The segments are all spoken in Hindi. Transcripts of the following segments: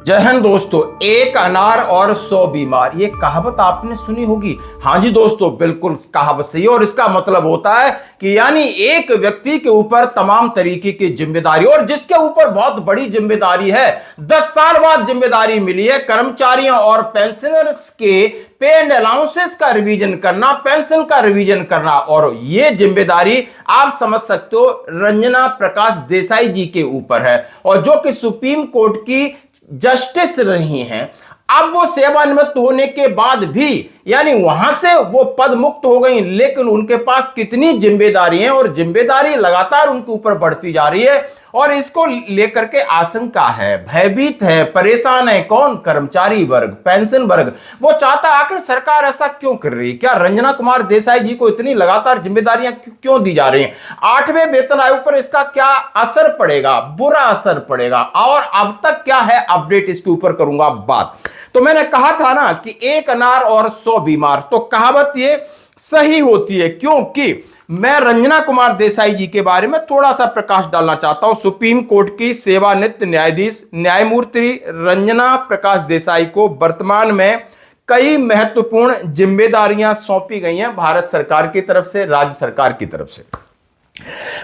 जय हिंद दोस्तों। एक अनार और 100 बीमार, ये कहावत आपने सुनी होगी। हाँ जी दोस्तों, बिल्कुल कहावत सही है। और इसका मतलब होता है कि यानी एक व्यक्ति के ऊपर तमाम तरीके की जिम्मेदारी, और जिसके ऊपर बहुत बड़ी जिम्मेदारी है, 10 साल बाद जिम्मेदारी मिली है कर्मचारियों और पेंशनर्स के पे एंड अलाउंसेस का रिवीजन करना, पेंशन का रिवीजन करना। और ये जिम्मेदारी आप समझ सकते हो रंजना प्रकाश देसाई जी के ऊपर है, और जो कि सुप्रीम कोर्ट की जस्टिस रही हैं। अब वो सेवानिवृत्त होने के बाद भी यानी वहां से वो पद मुक्त हो गई, लेकिन उनके पास कितनी जिम्मेदारी है और जिम्मेदारी लगातार उनके ऊपर बढ़ती जा रही है। और इसको लेकर के आशंका है, भयभीत है, परेशान है कौन? कर्मचारी वर्ग, पेंशन वर्ग। वो चाहता आखिर सरकार ऐसा क्यों कर रही है? क्या रंजना कुमार देसाई जी को इतनी लगातार जिम्मेदारियां क्यों दी जा रही हैं? 8वें वेतन आयोग पर इसका क्या असर पड़ेगा? बुरा असर पड़ेगा। और अब तक क्या है अपडेट, इसके ऊपर करूंगा बात। तो मैंने कहा था ना कि एक अनार और 100 बीमार, तो कहावत ये सही होती है, क्योंकि मैं रंजना कुमार देसाई जी के बारे में थोड़ा सा प्रकाश डालना चाहता हूं। सुप्रीम कोर्ट की सेवानिवृत्त न्यायाधीश न्यायमूर्ति रंजना प्रकाश देसाई को वर्तमान में कई महत्वपूर्ण जिम्मेदारियां सौंपी गई हैं भारत सरकार की तरफ से, राज्य सरकार की तरफ से।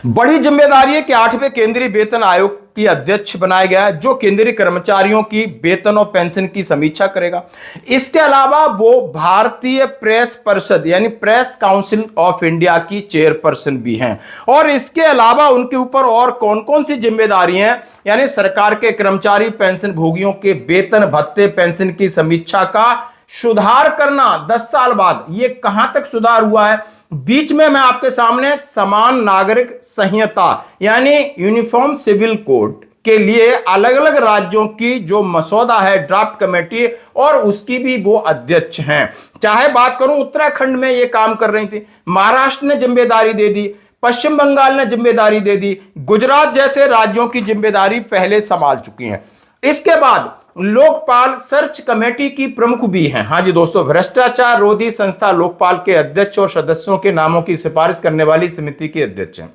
बड़ी जिम्मेदारी है कि 8वें केंद्रीय वेतन आयोग की अध्यक्ष बनाया गया है, जो केंद्रीय कर्मचारियों की वेतन और पेंशन की समीक्षा करेगा। इसके अलावा वो भारतीय प्रेस परिषद यानी प्रेस काउंसिल ऑफ इंडिया की चेयरपर्सन भी हैं। और इसके अलावा उनके ऊपर और कौन कौन सी जिम्मेदारी हैं, यानी सरकार के कर्मचारी पेंशन भोगियों के वेतन भत्ते पेंशन की समीक्षा का सुधार करना 10 साल बाद। ये कहां तक सुधार हुआ है? बीच में मैं आपके सामने समान नागरिक संहिता यानी यूनिफॉर्म सिविल कोड के लिए अलग अलग राज्यों की जो मसौदा है ड्राफ्ट कमेटी, और उसकी भी वो अध्यक्ष हैं। चाहे बात करूं उत्तराखंड में ये काम कर रही थी, महाराष्ट्र ने जिम्मेदारी दे दी, पश्चिम बंगाल ने जिम्मेदारी दे दी, गुजरात जैसे राज्यों की जिम्मेदारी पहले संभाल चुकी हैं। इसके बाद लोकपाल सर्च कमेटी की प्रमुख भी हैं। हाँ जी दोस्तों, भ्रष्टाचार रोधी संस्था लोकपाल के अध्यक्ष और सदस्यों के नामों की सिफारिश करने वाली समिति के अध्यक्ष हैं।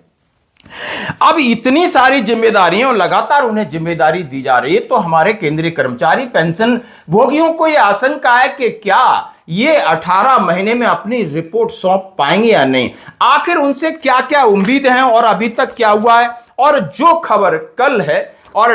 अब इतनी सारी जिम्मेदारियां और लगातार उन्हें जिम्मेदारी दी जा रही है, तो हमारे केंद्रीय कर्मचारी पेंशन भोगियों को यह आशंका है कि क्या ये 18 महीने में अपनी रिपोर्ट सौंप पाएंगे या नहीं। आखिर उनसे क्या क्या उम्मीद है और अभी तक क्या हुआ है। और जो खबर कल है, और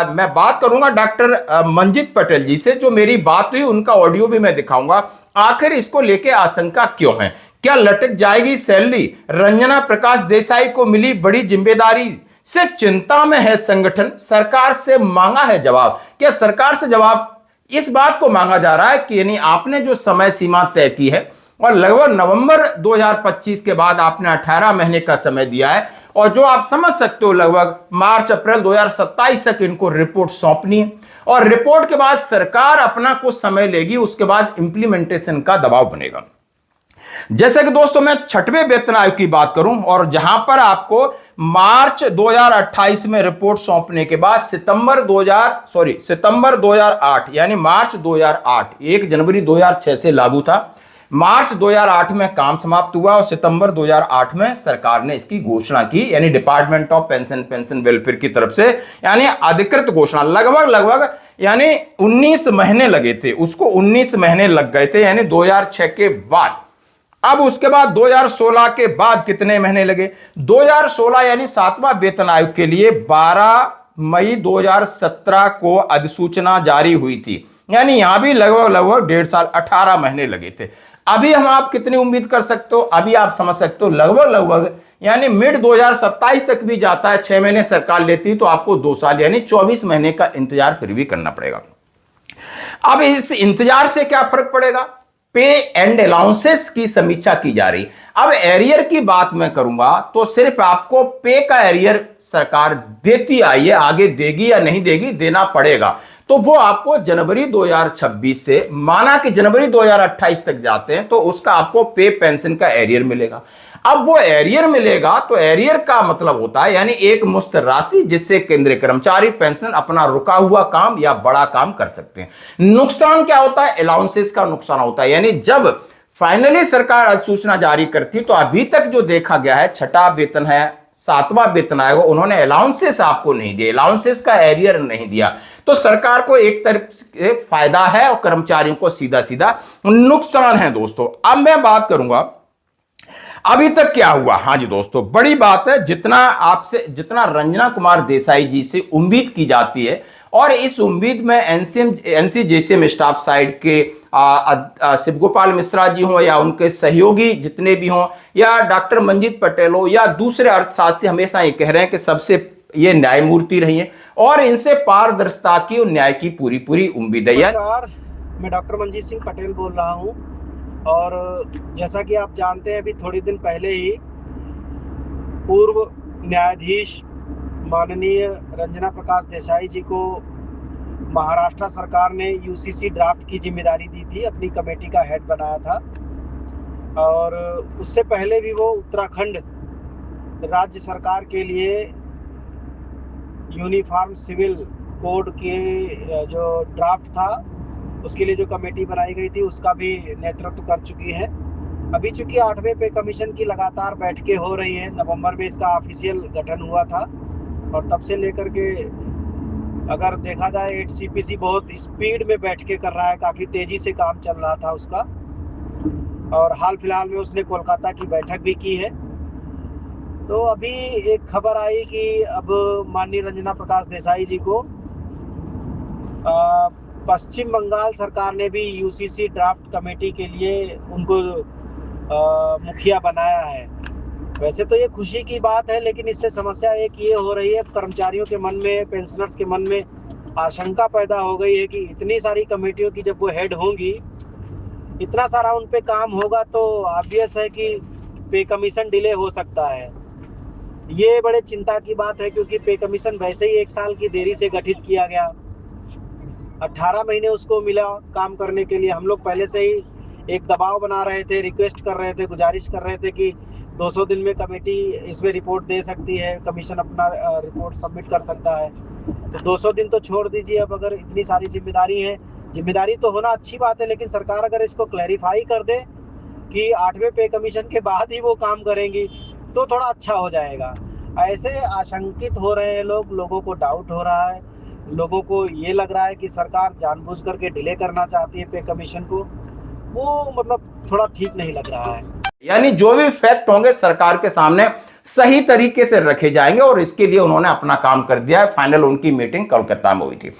मैं बात करूंगा डॉक्टर मंजित पटेल जी से, जो मेरी बात हुई उनका ऑडियो भी मैं दिखाऊंगा। आखिर इसको लेके आशंका क्यों है? क्या लटक जाएगी सैलरी? रंजना प्रकाश देसाई को मिली बड़ी जिम्मेदारी से चिंता में है संगठन? सरकार से मांगा है जवाब। क्या सरकार से जवाब इस बात को मांगा जा रहा है कि यानी आपने जो समय सीमा तय की है और लगभग नवंबर 2025 के बाद आपने 18 महीने का समय दिया है, और जो आप समझ सकते हो लगभग मार्च अप्रैल 2027 तक इनको रिपोर्ट सौंपनी है, और रिपोर्ट के बाद सरकार अपना कुछ समय लेगी, उसके बाद इंप्लीमेंटेशन का दबाव बनेगा। जैसे कि दोस्तों मैं 6वें वेतन आयोग की बात करूं, और जहां पर आपको मार्च 2028 में रिपोर्ट सौंपने के बाद सितंबर 2008 यानी मार्च 2008, 1 जनवरी 2006 से लागू था। मार्च 2008 में काम समाप्त हुआ और सितंबर 2008 में सरकार ने इसकी घोषणा की, यानी डिपार्टमेंट ऑफ पेंशन वेलफेयर की तरफ से, यानी अधिकृत घोषणा। लगभग यानी 19 महीने लगे थे उसको, 19 महीने लग गए थे, यानी 2006 के बाद। अब उसके बाद 2016 के बाद कितने महीने लगे? 2016 यानी 7वां वेतन आयोग के लिए 12 मई 2017 को अधिसूचना जारी हुई थी, यानी यहां भी लगभग 1.5 साल 18 महीने लगे थे। अभी हम आप कितनी उम्मीद कर सकते हो? अभी आप समझ सकते हो लगभग यानी मिड 2027 तक भी जाता है। 6 महीने सरकार लेती तो आपको 2 साल यानी 24 महीने का इंतजार फिर भी करना पड़ेगा। अब इस इंतजार से क्या फर्क पड़ेगा? पे एंड अलाउंसेस की समीक्षा की जा रही। अब एरियर की बात मैं करूंगा तो सिर्फ आपको पे का एरियर सरकार देती आई है, आगे देगी या नहीं देगी, देना पड़ेगा। तो वो आपको जनवरी 2026 से माना कि जनवरी 2028 तक जाते हैं, तो उसका आपको पे पेंशन का एरियर मिलेगा। अब वो एरियर मिलेगा तो एरियर का मतलब होता है यानी एक मुश्त राशि जिससे केंद्रीय कर्मचारी पेंशन अपना रुका हुआ काम या बड़ा काम कर सकते हैं। नुकसान क्या होता है? अलाउंसेस का नुकसान होता है, यानी जब फाइनली सरकार अधिसूचना जारी करती तो अभी तक जो देखा गया है 6वां वेतन है 7वां वेतन आयोग, उन्होंने अलाउंसेस आपको नहीं दिए, अलाउंसेस का एरियर नहीं दिया। तो सरकार को एक तरफ से फायदा है और कर्मचारियों को सीधा सीधा नुकसान है दोस्तों। अब मैं बात करूंगा अभी तक क्या हुआ। हाँ जी दोस्तों, बड़ी बात है, जितना रंजना कुमार देसाई जी से उम्मीद की जाती है, और इस उम्मीद में एनसीजेसीएम स्टाफ साइड के शिवगोपाल मिश्रा जी हों या उनके सहयोगी जितने भी हों, या डॉक्टर मंजीत पटेल हो, या दूसरे अर्थशास्त्री, हमेशा ये कह रहे हैं कि सबसे ये न्यायमूर्ति रही हैं और इनसे पारदर्शिता की और न्याय की पूरी पूरी उम्मीद है। मैं डॉक्टर मंजीत सिंह पटेल बोल रहा हूं, और जैसा कि आप जानते हैं, अभी थोड़ी दिन पहले ही पूर्व न्यायाधीश माननीय रंजना प्रकाश देसाई जी को महाराष्ट्र सरकार ने यूसीसी ड्राफ्ट की जिम्मेदारी दी थी, अपनी कमेटी का हेड बनाया था। और उससे पहले भी वो उत्तराखंड राज्य सरकार के लिए यूनिफॉर्म सिविल कोड के जो ड्राफ्ट था उसके लिए जो कमेटी बनाई गई थी उसका भी नेतृत्व कर चुकी है। अभी चूंकि 8वें पे कमीशन की लगातार बैठकें हो रही हैं, नवंबर में इसका ऑफिशियल गठन हुआ था, और तब से लेकर के अगर देखा जाए 8CPC बहुत स्पीड में बैठकें कर रहा है, काफ़ी तेज़ी से काम चल रहा था उसका। और हाल फिलहाल में उसने कोलकाता की बैठक भी की है। तो अभी एक खबर आई कि अब माननीय रंजना प्रकाश देसाई जी को पश्चिम बंगाल सरकार ने भी यूसीसी ड्राफ्ट कमेटी के लिए उनको मुखिया बनाया है। वैसे तो ये खुशी की बात है, लेकिन इससे समस्या एक ये हो रही है, कर्मचारियों के मन में, पेंशनर्स के मन में आशंका पैदा हो गई है कि इतनी सारी कमेटियों की जब वो हेड होंगी, इतना सारा उन पे काम होगा, तो ऑब्वियस है कि पे कमीशन डिले हो सकता है। ये बड़े चिंता की बात है, क्योंकि पे कमीशन वैसे ही 1 साल की देरी से गठित किया गया, 18 महीने उसको मिला काम करने के लिए। हम लोग पहले से ही एक दबाव बना रहे थे, रिक्वेस्ट कर रहे थे, गुजारिश कर रहे थे कि 200 दिन में कमेटी इसमें रिपोर्ट दे सकती है, कमीशन अपना रिपोर्ट सबमिट कर सकता है। तो 200 दिन तो छोड़ दीजिए, अब अगर इतनी सारी जिम्मेदारी है, जिम्मेदारी तो होना अच्छी बात है, लेकिन सरकार अगर इसको क्लैरिफाई कर दे कि 8वें पे कमीशन के बाद ही वो काम करेंगी तो थोड़ा अच्छा हो जाएगा। ऐसे आशंकित हो रहे हैं लोग, लोगों को डाउट हो रहा है, लोगों को ये लग रहा है कि सरकार जानबूझ करके डिले करना चाहती है पे कमीशन को। वो मतलब थोड़ा ठीक नहीं लग रहा है। यानी जो भी फैक्ट होंगे सरकार के सामने सही तरीके से रखे जाएंगे, और इसके लिए उन्होंने अपना काम कर दिया है। फाइनल उनकी मीटिंग कोलकाता में हुई थी।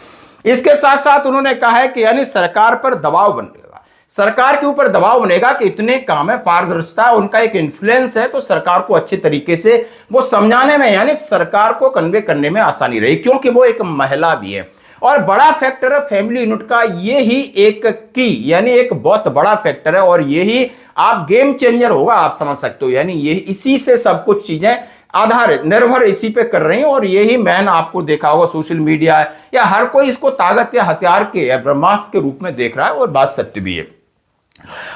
इसके साथ साथ उन्होंने कहा है कि यानी सरकार पर दबाव बनेगा, सरकार के ऊपर दबाव बनेगा कि इतने काम है, पारदर्शिता, उनका एक इन्फ्लुएंस है, तो सरकार को अच्छे तरीके से वो समझाने में, यानी सरकार को कन्वे करने में आसानी रही, क्योंकि वो एक महिला भी है। और बड़ा फैक्टर है फैमिली यूनिट का, ये ही एक की, यानी एक बहुत बड़ा फैक्टर है, और यही आप गेम चेंजर होगा, आप समझ सकते हो। यानी ये इसी से सब कुछ चीजें आधारित, निर्भर इसी पे कर रही हैं, और यही मैन आपको देखा होगा सोशल मीडिया या हर कोई इसको ताकत या हथियार के या ब्रह्मास्त्र के रूप में देख रहा है, और बात सत्य भी है।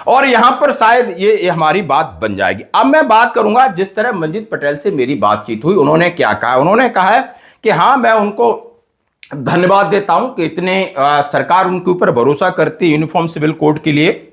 और यहां पर शायद ये हमारी बात बन जाएगी। अब मैं बात करूंगा जिस तरह मंजीत पटेल से मेरी बातचीत हुई, उन्होंने क्या कहा। उन्होंने कहा है कि हाँ, मैं उनको धन्यवाद देता हूं कि इतने सरकार उनके ऊपर भरोसा करती है यूनिफॉर्म सिविल कोड के लिए।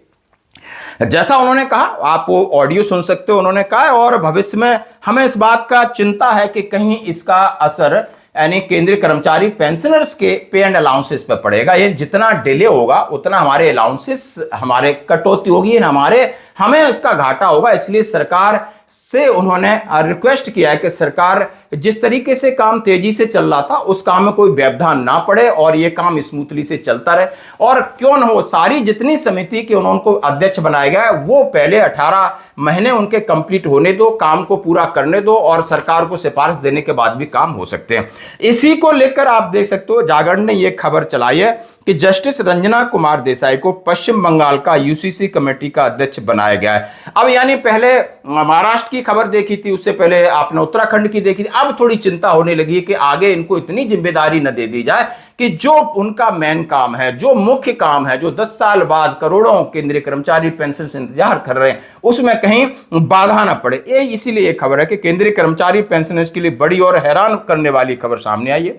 जैसा उन्होंने कहा, आप वो ऑडियो सुन सकते हो, उन्होंने कहा, और भविष्य में हमें इस बात का चिंता है कि कहीं इसका असर यानी केंद्रीय कर्मचारी पेंशनर्स के पे एंड अलाउंसेस पर पड़ेगा। ये जितना डिले होगा उतना हमारे अलाउंसेस, हमारे कटौती होगी, हमें इसका घाटा होगा। इसलिए सरकार से उन्होंने रिक्वेस्ट किया है कि सरकार जिस तरीके से काम तेजी से चल रहा था उस काम में कोई व्यवधान ना पड़े और ये काम स्मूथली से चलता रहे। और क्यों न हो, सारी जितनी समिति के उनको अध्यक्ष बनाया गया है वो पहले 18 महीने उनके कंप्लीट होने दो, काम को पूरा करने दो, और सरकार को सिफारिश देने के बाद भी काम हो सकते हैं। इसी को लेकर आप देख सकते हो जागरण ने यह खबर चलाई है कि जस्टिस रंजना कुमार देसाई को पश्चिम बंगाल का यूसीसी कमेटी का अध्यक्ष बनाया गया है। अब यानी पहले महाराष्ट्र की खबर देखी थी, उससे पहले आपने उत्तराखंड की देखी थी, अब थोड़ी चिंता होने लगी कि आगे इनको इतनी जिम्मेदारी न दे दी जाए कि जो उनका मेन काम है, जो मुख्य काम है, जो 10 साल बाद करोड़ों केंद्रीय कर्मचारी पेंशन से इंतजार कर रहे हैं, उसमें कहीं बाधा न पड़े। ये इसीलिए ये खबर है कि केंद्रीय कर्मचारी पेंशनर्स के लिए बड़ी और हैरान करने वाली खबर सामने आई है।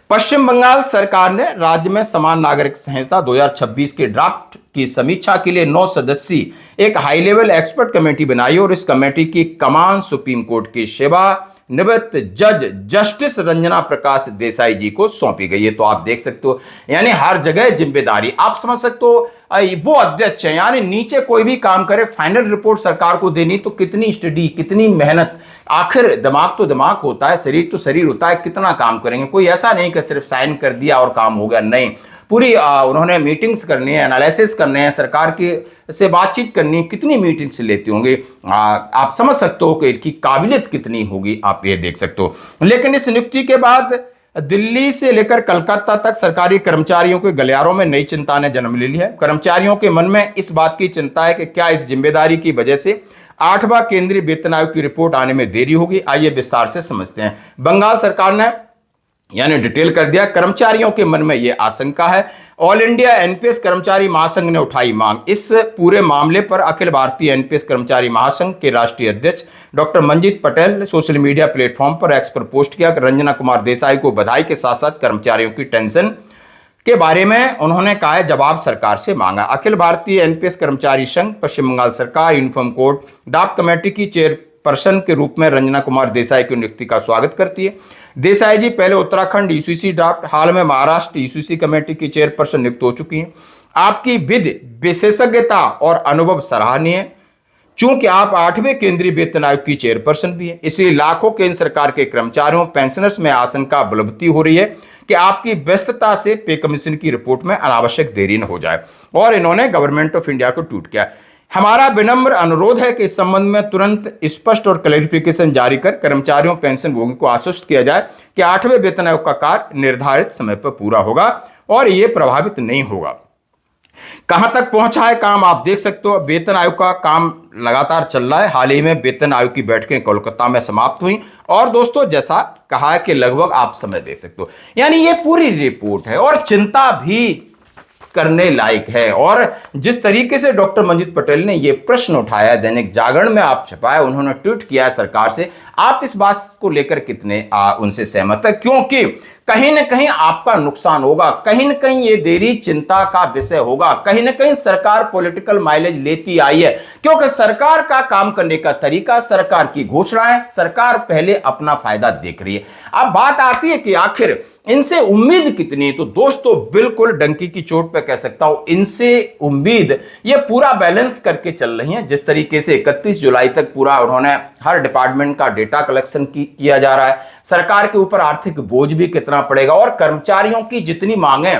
पश्चिम बंगाल सरकार ने राज्य में समान नागरिक संहिता 2026 के ड्राफ्ट की समीक्षा के लिए 9 सदस्यीय एक हाई लेवल एक्सपर्ट कमेटी बनाई और इस कमेटी की कमान सुप्रीम कोर्ट की सेवा निवृत्त जज जस्टिस रंजना प्रकाश देसाई जी को सौंपी गई है। तो आप देख सकते हो, यानी हर जगह जिम्मेदारी, आप समझ सकते हो वो अध्यक्ष है, यानी नीचे कोई भी काम करे फाइनल रिपोर्ट सरकार को देनी, तो कितनी स्टडी, कितनी मेहनत, आखिर दिमाग तो दिमाग होता है, शरीर तो शरीर होता है, कितना काम करेंगे। कोई ऐसा नहीं कि सिर्फ साइन कर दिया और काम हो गया, नहीं, पूरी उन्होंने मीटिंग्स करनी है, एनालिसिस करने हैं, सरकार की से बातचीत करनी है, कितनी मीटिंग्स लेते होंगे, आप समझ सकते हो कि इनकी काबिलियत कितनी होगी, आप ये देख सकते हो। लेकिन इस नियुक्ति के बाद दिल्ली से लेकर कलकत्ता तक सरकारी कर्मचारियों के गलियारों में नई चिंता ने जन्म ले लिया है। कर्मचारियों के मन में इस बात की चिंता है कि क्या इस जिम्मेदारी की वजह से 8वां केंद्रीय वेतन आयोग की रिपोर्ट आने में देरी होगी। आइए विस्तार से समझते हैं। बंगाल सरकार ने यानी डिटेल कर दिया, कर्मचारियों के मन में यह आशंका है। ऑल इंडिया एनपीएस कर्मचारी महासंघ ने उठाई मांग। इस पूरे मामले पर अखिल भारतीय एनपीएस कर्मचारी महासंघ के राष्ट्रीय अध्यक्ष डॉक्टर मंजीत पटेल ने सोशल मीडिया प्लेटफॉर्म पर एक्स पर पोस्ट किया कि रंजना कुमार देसाई को बधाई के साथ साथ कर्मचारियों की टेंशन के बारे में उन्होंने कहा है जवाब सरकार से मांगा। अखिल भारतीय एनपीएस कर्मचारी संघ पश्चिम बंगाल सरकार यूनिफॉर्म कोड ड्राफ्ट कमेटी की चेयरपर्सन के रूप में रंजना कुमार देसाई की नियुक्ति का स्वागत करती है। देसाई जी पहले उत्तराखंड यूसीसी ड्राफ्ट, हाल में महाराष्ट्र यूसीसी कमेटी की चेयरपर्सन नियुक्त हो चुकी हैं। आपकी विधि विशेषज्ञता और अनुभव सराहनीय है। चूंकि आप 8वें केंद्रीय वेतन आयोग की चेयरपर्सन भी है, इसलिए लाखों केंद्र सरकार के कर्मचारियों पेंशनर्स में आशंका बलवती हो रही है कि आपकी व्यस्तता से पे कमीशन की रिपोर्ट में अनावश्यक देरी न हो जाए। और इन्होंने गवर्नमेंट ऑफ इंडिया को ट्वीट किया, हमारा विनम्र अनुरोध है कि इस संबंध में तुरंत स्पष्ट और क्लैरिफिकेशन जारी कर कर्मचारियों पेंशन भोगी को आश्वस्त किया जाए कि 8वें वेतन आयोग का कार्य निर्धारित समय पर पूरा होगा और यह प्रभावित नहीं होगा। कहां तक पहुंचा है काम, आप देख सकते हो। वेतन आयोग का काम लगातार चल रहा है। हाल ही में वेतन आयोग की बैठकें कोलकाता में समाप्त हुई और दोस्तों जैसा कहा है कि लगभग आप समय देख सकते हो, यानी ये पूरी रिपोर्ट है और चिंता भी करने लायक है। और जिस तरीके से डॉक्टर मंजीत पटेल ने यह प्रश्न उठाया, दैनिक जागरण में आप छपाया, उन्होंने ट्वीट किया सरकार से, आप इस बात को लेकर कितने उनसे सहमत है? क्योंकि कहीं ना कहीं आपका नुकसान होगा, कहीं ना कहीं ये देरी चिंता का विषय होगा, कहीं ना कहीं सरकार पॉलिटिकल माइलेज लेती आई है, क्योंकि सरकार का काम करने का तरीका, सरकार की घोषणाएं, सरकार पहले अपना फायदा देख रही है। अब बात आती है कि आखिर इनसे उम्मीद कितनी? तो दोस्तों बिल्कुल डंकी की चोट पे कह सकता हूं, इनसे उम्मीद ये पूरा बैलेंस करके चल रही है। जिस तरीके से 31 जुलाई तक पूरा उन्होंने हर डिपार्टमेंट का डेटा कलेक्शन किया जा रहा है, सरकार के ऊपर आर्थिक बोझ भी कितना पड़ेगा और कर्मचारियों की जितनी मांगे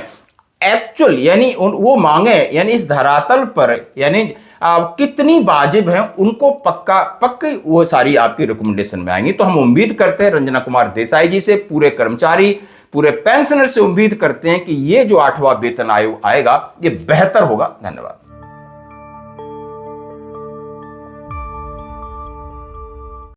एक्चुअल यानी वो मांगे यानी इस धरातल पर यानी कितनी वाजिब हैं, उनको पक्की वो सारी आपकी रिकमेंडेशन में आएंगी। तो हम उम्मीद करते हैं रंजना कुमार देसाई जी से, पूरे कर्मचारी, पूरे पेंशनर से उम्मीद करते हैं कि ये जो 8वां वेतन आयोग आएगा ये बेहतर होगा। धन्यवाद।